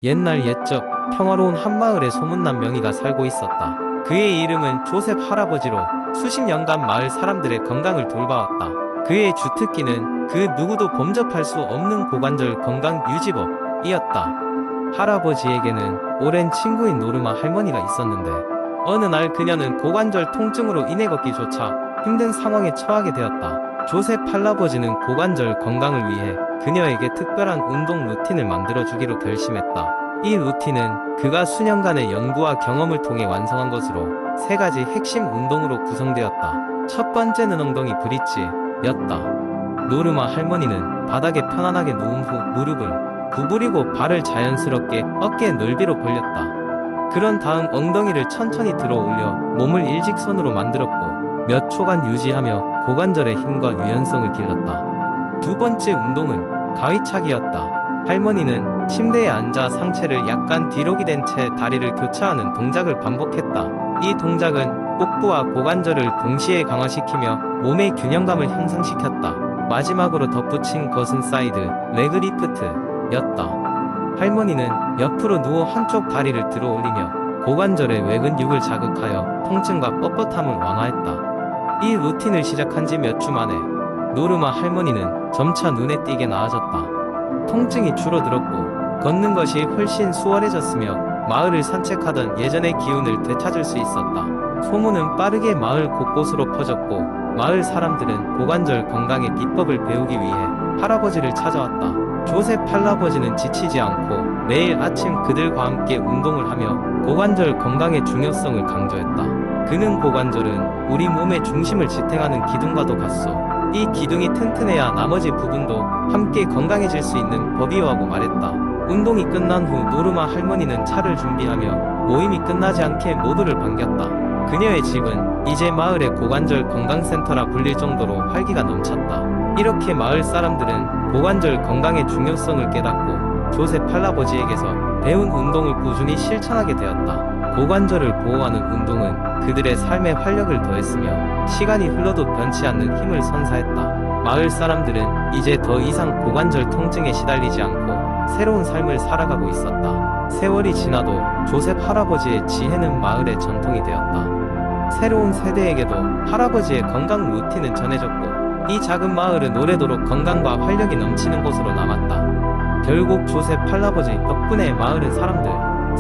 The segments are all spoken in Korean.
옛날 옛적 평화로운 한마을에 소문난 명의가 살고 있었다. 그의 이름은 조셉 할아버지로 수십 년간 마을 사람들의 건강을 돌봐왔다. 그의 주특기는 그 누구도 범접할 수 없는 고관절 건강 유지법이었다. 할아버지에게는 오랜 친구인 노르마 할머니가 있었는데 어느 날 그녀는 고관절 통증으로 인해 걷기조차 힘든 상황에 처하게 되었다. 조셉 할아버지는 고관절 건강을 위해 그녀에게 특별한 운동 루틴을 만들어주기로 결심했다. 이 루틴은 그가 수년간의 연구와 경험을 통해 완성한 것으로 세 가지 핵심 운동으로 구성되었다. 첫 번째는 엉덩이 브릿지였다. 노르마 할머니는 바닥에 편안하게 누운 후 무릎을 구부리고 발을 자연스럽게 어깨 넓이로 벌렸다. 그런 다음 엉덩이를 천천히 들어 올려 몸을 일직선으로 만들었고 몇 초간 유지하며 고관절의 힘과 유연성을 길렀다. 두 번째 운동은 가위차기였다. 할머니는 침대에 앉아 상체를 약간 뒤로 기댄 채 다리를 교차하는 동작을 반복했다. 이 동작은 복부와 고관절을 동시에 강화시키며 몸의 균형감을 향상시켰다. 마지막으로 덧붙인 것은 사이드 레그 리프트였다. 할머니는 옆으로 누워 한쪽 다리를 들어 올리며 고관절의 외근육을 자극하여 통증과 뻣뻣함을 완화했다. 이 루틴을 시작한 지 몇 주 만에 노르마 할머니는 점차 눈에 띄게 나아졌다. 통증이 줄어들었고 걷는 것이 훨씬 수월해졌으며 마을을 산책하던 예전의 기운을 되찾을 수 있었다. 소문은 빠르게 마을 곳곳으로 퍼졌고 마을 사람들은 고관절 건강의 비법을 배우기 위해 할아버지를 찾아왔다. 조셉 할아버지는 지치지 않고 매일 아침 그들과 함께 운동을 하며 고관절 건강의 중요성을 강조했다. 그는 고관절은 우리 몸의 중심을 지탱하는 기둥과도 같소. 이 기둥이 튼튼해야 나머지 부분도 함께 건강해질 수 있는 법이요하고 말했다. 운동이 끝난 후 노르마 할머니는 차를 준비하며 모임이 끝나지 않게 모두를 반겼다. 그녀의 집은 이제 마을의 고관절 건강센터라 불릴 정도로 활기가 넘쳤다. 이렇게 마을 사람들은 고관절 건강의 중요성을 깨닫고 조셉 할아버지에게서 배운 운동을 꾸준히 실천하게 되었다. 고관절을 보호하는 운동은 그들의 삶에 활력을 더했으며 시간이 흘러도 변치 않는 힘을 선사했다. 마을 사람들은 이제 더 이상 고관절 통증에 시달리지 않고 새로운 삶을 살아가고 있었다. 세월이 지나도 조셉 할아버지의 지혜는 마을의 전통이 되었다. 새로운 세대에게도 할아버지의 건강 루틴은 전해졌고 이 작은 마을은 오래도록 건강과 활력이 넘치는 곳으로 남았다. 결국 조셉 할아버지 덕분에 마을은 사람들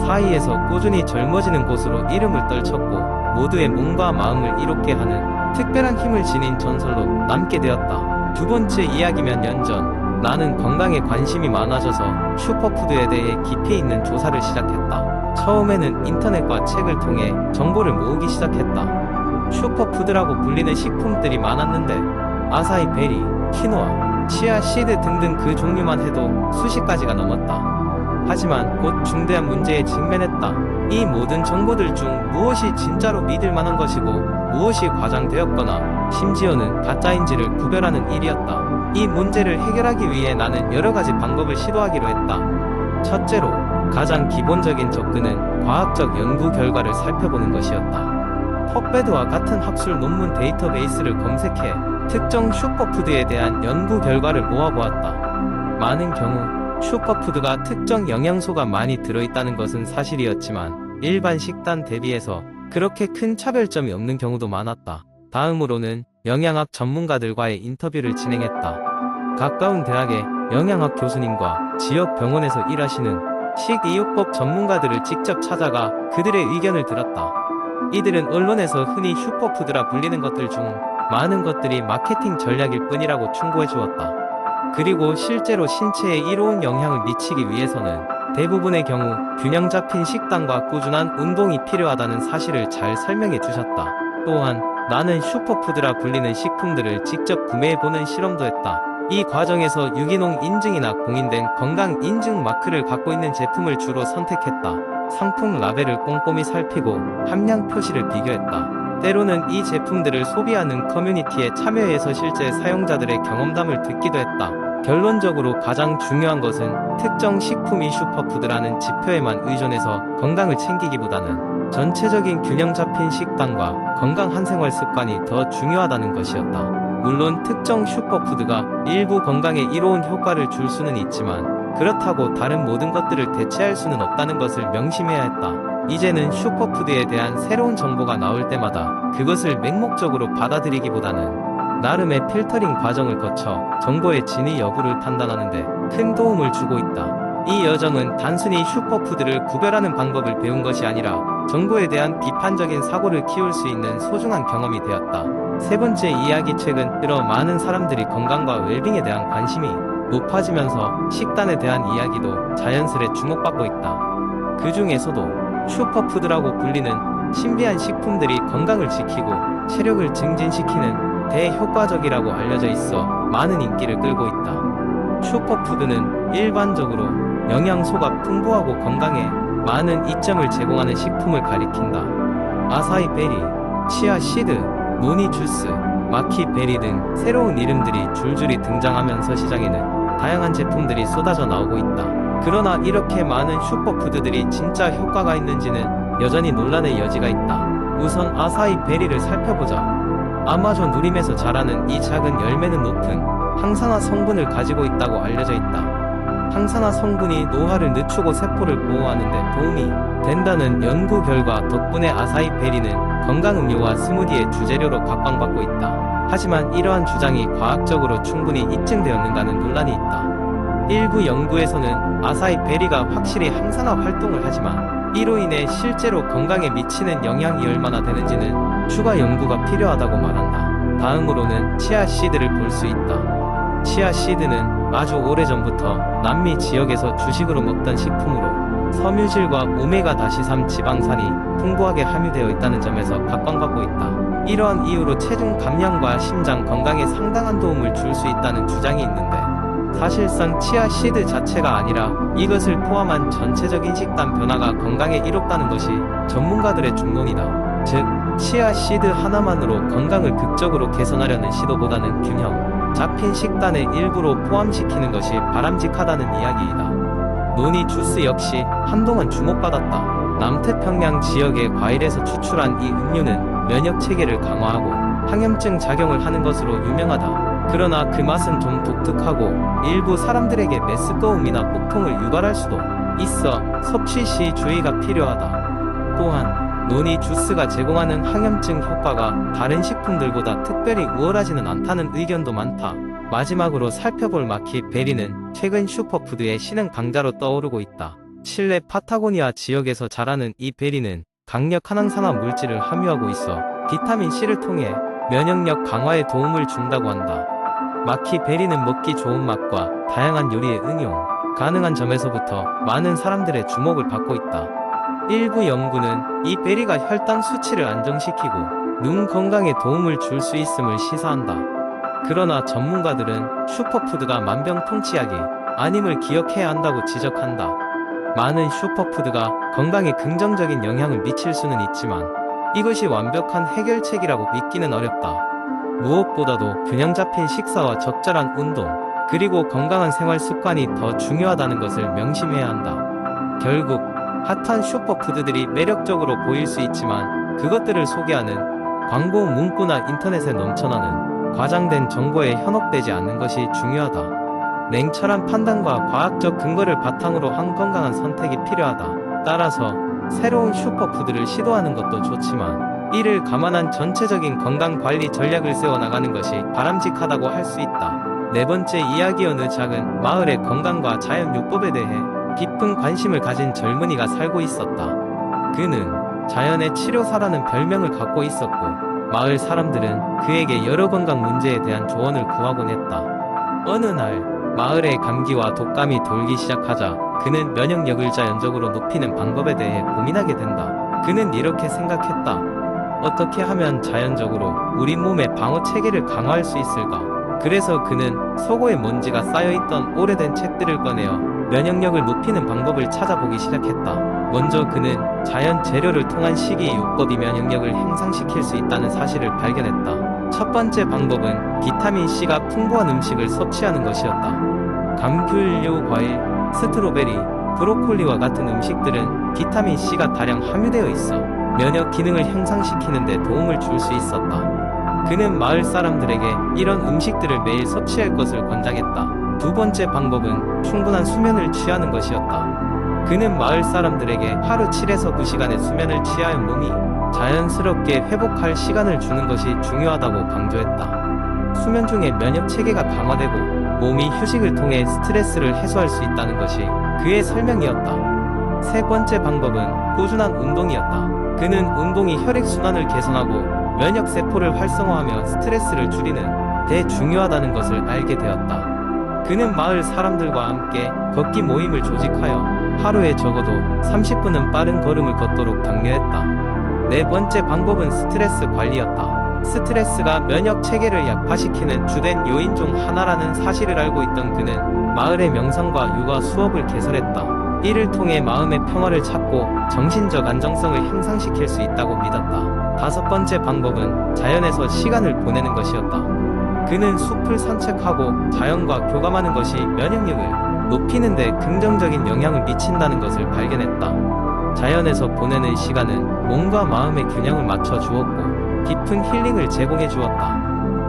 사이에서 꾸준히 젊어지는 곳으로 이름을 떨쳤고 모두의 몸과 마음을 이롭게 하는 특별한 힘을 지닌 전설로 남게 되었다. 두 번째 이야기 몇 년 전 나는 건강에 관심이 많아져서 슈퍼푸드에 대해 깊이 있는 조사를 시작했다. 처음에는 인터넷과 책을 통해 정보를 모으기 시작했다. 슈퍼푸드라고 불리는 식품들이 많았는데 아사히 베리, 키노아, 치아 시드 등등 그 종류만 해도 수십 가지가 넘었다. 하지만 곧 중대한 문제에 직면했다. 이 모든 정보들 중 무엇이 진짜로 믿을 만한 것이고 무엇이 과장되었거나 심지어는 가짜인지를 구별하는 일이었다. 이 문제를 해결하기 위해 나는 여러 가지 방법을 시도하기로 했다. 첫째로 가장 기본적인 접근은 과학적 연구 결과를 살펴보는 것이었다. 퍽배드와 같은 학술 논문 데이터베이스를 검색해 특정 슈퍼푸드에 대한 연구 결과를 모아보았다. 많은 경우 슈퍼푸드가 특정 영양소가 많이 들어있다는 것은 사실이었지만 일반 식단 대비해서 그렇게 큰 차별점이 없는 경우도 많았다. 다음으로는 영양학 전문가들과의 인터뷰를 진행했다. 가까운 대학의 영양학 교수님과 지역 병원에서 일하시는 식이요법 전문가들을 직접 찾아가 그들의 의견을 들었다. 이들은 언론에서 흔히 슈퍼푸드라 불리는 것들 중 많은 것들이 마케팅 전략일 뿐이라고 충고해 주었다. 그리고 실제로 신체에 이로운 영향을 미치기 위해서는 대부분의 경우 균형 잡힌 식단과 꾸준한 운동이 필요하다는 사실을 잘 설명해 주셨다. 또한 나는 슈퍼푸드라 불리는 식품들을 직접 구매해보는 실험도 했다. 이 과정에서 유기농 인증이나 공인된 건강 인증 마크를 갖고 있는 제품을 주로 선택했다. 상품 라벨을 꼼꼼히 살피고 함량 표시를 비교했다. 때로는 이 제품들을 소비하는 커뮤니티에 참여해서 실제 사용자들의 경험담을 듣기도 했다. 결론적으로 가장 중요한 것은 특정 식품이 슈퍼푸드라는 지표에만 의존해서 건강을 챙기기보다는 전체적인 균형 잡힌 식단과 건강한 생활 습관이 더 중요하다는 것이었다. 물론 특정 슈퍼푸드가 일부 건강에 이로운 효과를 줄 수는 있지만 그렇다고 다른 모든 것들을 대체할 수는 없다는 것을 명심해야 했다. 이제는 슈퍼푸드에 대한 새로운 정보가 나올 때마다 그것을 맹목적으로 받아들이기보다는 나름의 필터링 과정을 거쳐 정보의 진위 여부를 판단하는데 큰 도움을 주고 있다. 이 여정은 단순히 슈퍼푸드를 구별하는 방법을 배운 것이 아니라 정보에 대한 비판적인 사고를 키울 수 있는 소중한 경험이 되었다. 세 번째 이야기, 최근 들어 많은 사람들이 건강과 웰빙에 대한 관심이 높아지면서 식단에 대한 이야기도 자연스레 주목받고 있다. 그 중에서도 슈퍼푸드라고 불리는 신비한 식품들이 건강을 지키고 체력을 증진시키는 대효과적이라고 알려져 있어 많은 인기를 끌고 있다. 슈퍼푸드는 일반적으로 영양소가 풍부하고 건강에 많은 이점을 제공하는 식품을 가리킨다. 아사히 베리, 치아 시드, 노니 주스, 마키 베리 등 새로운 이름들이 줄줄이 등장하면서 시장에는 다양한 제품들이 쏟아져 나오고 있다. 그러나 이렇게 많은 슈퍼푸드들이 진짜 효과가 있는지는 여전히 논란의 여지가 있다. 우선 아사히 베리를 살펴보자. 아마존 누림에서 자라는 이 작은 열매는 높은 항산화 성분을 가지고 있다고 알려져 있다. 항산화 성분이 노화를 늦추고 세포를 보호하는 데 도움이 된다는 연구 결과 덕분에 아사히 베리는 건강음료와 스무디의 주재료로 각광받고 있다. 하지만 이러한 주장이 과학적으로 충분히 입증되었는가는 논란이 있다. 일부 연구에서는 아사히 베리가 확실히 항산화 활동을 하지만 이로 인해 실제로 건강에 미치는 영향이 얼마나 되는지는 추가 연구가 필요하다고 말한다. 다음으로는 치아 시드를 볼 수 있다. 치아 시드는 아주 오래전부터 남미 지역에서 주식으로 먹던 식품으로 섬유질과 오메가-3 지방산이 풍부하게 함유되어 있다는 점에서 각광받고 있다. 이러한 이유로 체중 감량과 심장 건강에 상당한 도움을 줄 수 있다는 주장이 있는데 사실상 치아 시드 자체가 아니라 이것을 포함한 전체적인 식단 변화가 건강에 이롭다는 것이 전문가들의 중론이다. 즉, 치아 시드 하나만으로 건강을 극적으로 개선하려는 시도보다는 균형 잡힌 식단의 일부로 포함시키는 것이 바람직하다는 이야기이다. 노니 주스 역시 한동안 주목받았다. 남태평양 지역의 과일에서 추출한 이 음료는 면역 체계를 강화하고 항염증 작용을 하는 것으로 유명하다. 그러나 그 맛은 좀 독특하고 일부 사람들에게 메스꺼움이나 복통을 유발할 수도 있어 섭취 시 주의가 필요하다. 또한 노니 주스가 제공하는 항염증 효과가 다른 식품들보다 특별히 우월하지는 않다는 의견도 많다. 마지막으로 살펴볼 마키 베리는 최근 슈퍼푸드의 신흥 강자로 떠오르고 있다. 칠레 파타고니아 지역에서 자라는 이 베리는 강력한 항산화 물질을 함유하고 있어 비타민 C를 통해 면역력 강화에 도움을 준다고 한다. 마키 베리는 먹기 좋은 맛과 다양한 요리에 응용 가능한 점에서부터 많은 사람들의 주목을 받고 있다. 일부 연구는 이 베리가 혈당 수치를 안정시키고 눈 건강에 도움을 줄 수 있음을 시사한다. 그러나 전문가들은 슈퍼푸드가 만병통치약이 아님을 기억해야 한다고 지적한다. 많은 슈퍼푸드가 건강에 긍정적인 영향을 미칠 수는 있지만 이것이 완벽한 해결책이라고 믿기는 어렵다. 무엇보다도 균형 잡힌 식사와 적절한 운동, 그리고 건강한 생활 습관이 더 중요하다는 것을 명심해야 한다. 결국 핫한 슈퍼푸드들이 매력적으로 보일 수 있지만 그것들을 소개하는 광고 문구나 인터넷에 넘쳐나는 과장된 정보에 현혹되지 않는 것이 중요하다. 냉철한 판단과 과학적 근거를 바탕으로 한 건강한 선택이 필요하다. 따라서 새로운 슈퍼푸드를 시도하는 것도 좋지만 이를 감안한 전체적인 건강관리 전략을 세워나가는 것이 바람직하다고 할 수 있다. 네 번째 이야기, 어느 작은 마을의 건강과 자연요법에 대해 깊은 관심을 가진 젊은이가 살고 있었다. 그는 자연의 치료사라는 별명을 갖고 있었고 마을 사람들은 그에게 여러 건강 문제에 대한 조언을 구하곤 했다. 어느 날 마을에 감기와 독감이 돌기 시작하자 그는 면역력을 자연적으로 높이는 방법에 대해 고민하게 된다. 그는 이렇게 생각했다. 어떻게 하면 자연적으로 우리 몸의 방어 체계를 강화할 수 있을까? 그래서 그는 서고에 먼지가 쌓여있던 오래된 책들을 꺼내어 면역력을 높이는 방법을 찾아보기 시작했다. 먼저 그는 자연 재료를 통한 식이의 요법이 면역력을 향상시킬 수 있다는 사실을 발견했다. 첫 번째 방법은 비타민C가 풍부한 음식을 섭취하는 것이었다. 감귤류 과일, 스트로베리, 브로콜리와 같은 음식들은 비타민C가 다량 함유되어 있어 면역 기능을 향상시키는 데 도움을 줄 수 있었다. 그는 마을 사람들에게 이런 음식들을 매일 섭취할 것을 권장했다. 두 번째 방법은 충분한 수면을 취하는 것이었다. 그는 마을 사람들에게 하루 7에서 9시간의 수면을 취하여 몸이 자연스럽게 회복할 시간을 주는 것이 중요하다고 강조했다. 수면 중에 면역 체계가 강화되고 몸이 휴식을 통해 스트레스를 해소할 수 있다는 것이 그의 설명이었다. 세 번째 방법은 꾸준한 운동이었다. 그는 운동이 혈액순환을 개선하고 면역 세포를 활성화하며 스트레스를 줄이는 데 중요하다는 것을 알게 되었다. 그는 마을 사람들과 함께 걷기 모임을 조직하여 하루에 적어도 30분은 빠른 걸음을 걷도록 독려했다. 네 번째 방법은 스트레스 관리였다. 스트레스가 면역 체계를 약화시키는 주된 요인 중 하나라는 사실을 알고 있던 그는 마을의 명상과 육아 수업을 개설했다. 이를 통해 마음의 평화를 찾고 정신적 안정성을 향상시킬 수 있다고 믿었다. 다섯 번째 방법은 자연에서 시간을 보내는 것이었다. 그는 숲을 산책하고 자연과 교감하는 것이 면역력을 높이는 데 긍정적인 영향을 미친다는 것을 발견했다. 자연에서 보내는 시간은 몸과 마음의 균형을 맞춰 주었고 깊은 힐링을 제공해 주었다.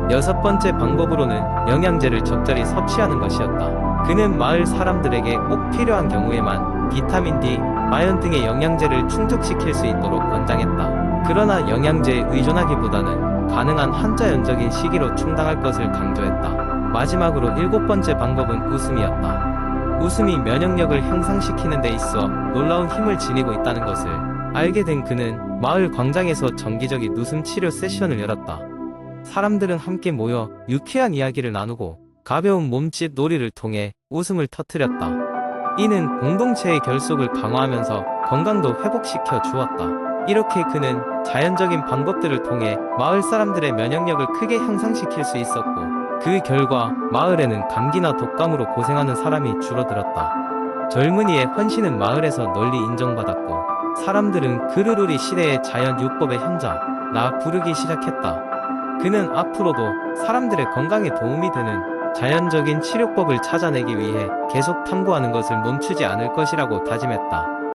여섯 번째 방법으로는 영양제를 적절히 섭취하는 것이었다. 그는 마을 사람들에게 꼭 필요한 경우에만 비타민 D, 아연 등의 영양제를 충족시킬 수 있도록 권장했다. 그러나 영양제에 의존하기보다는 가능한 한자연적인 시기로 충당할 것을 강조했다. 마지막으로 일곱 번째 방법은 웃음이었다. 웃음이 면역력을 향상시키는 데 있어 놀라운 힘을 지니고 있다는 것을 알게 된 그는 마을 광장에서 정기적인 웃음 치료 세션을 열었다. 사람들은 함께 모여 유쾌한 이야기를 나누고 가벼운 몸짓 놀이를 통해 웃음을 터뜨렸다. 이는 공동체의 결속을 강화하면서 건강도 회복시켜 주었다. 이렇게 그는 자연적인 방법들을 통해 마을 사람들의 면역력을 크게 향상시킬 수 있었고 그 결과 마을에는 감기나 독감으로 고생하는 사람이 줄어들었다. 젊은이의 헌신은 마을에서 널리 인정받았고 사람들은 그르르리 시대의 자연요법의 현자라 부르기 시작했다. 그는 앞으로도 사람들의 건강에 도움이 되는 자연적인 치료법을 찾아내기 위해 계속 탐구하는 것을 멈추지 않을 것이라고 다짐했다.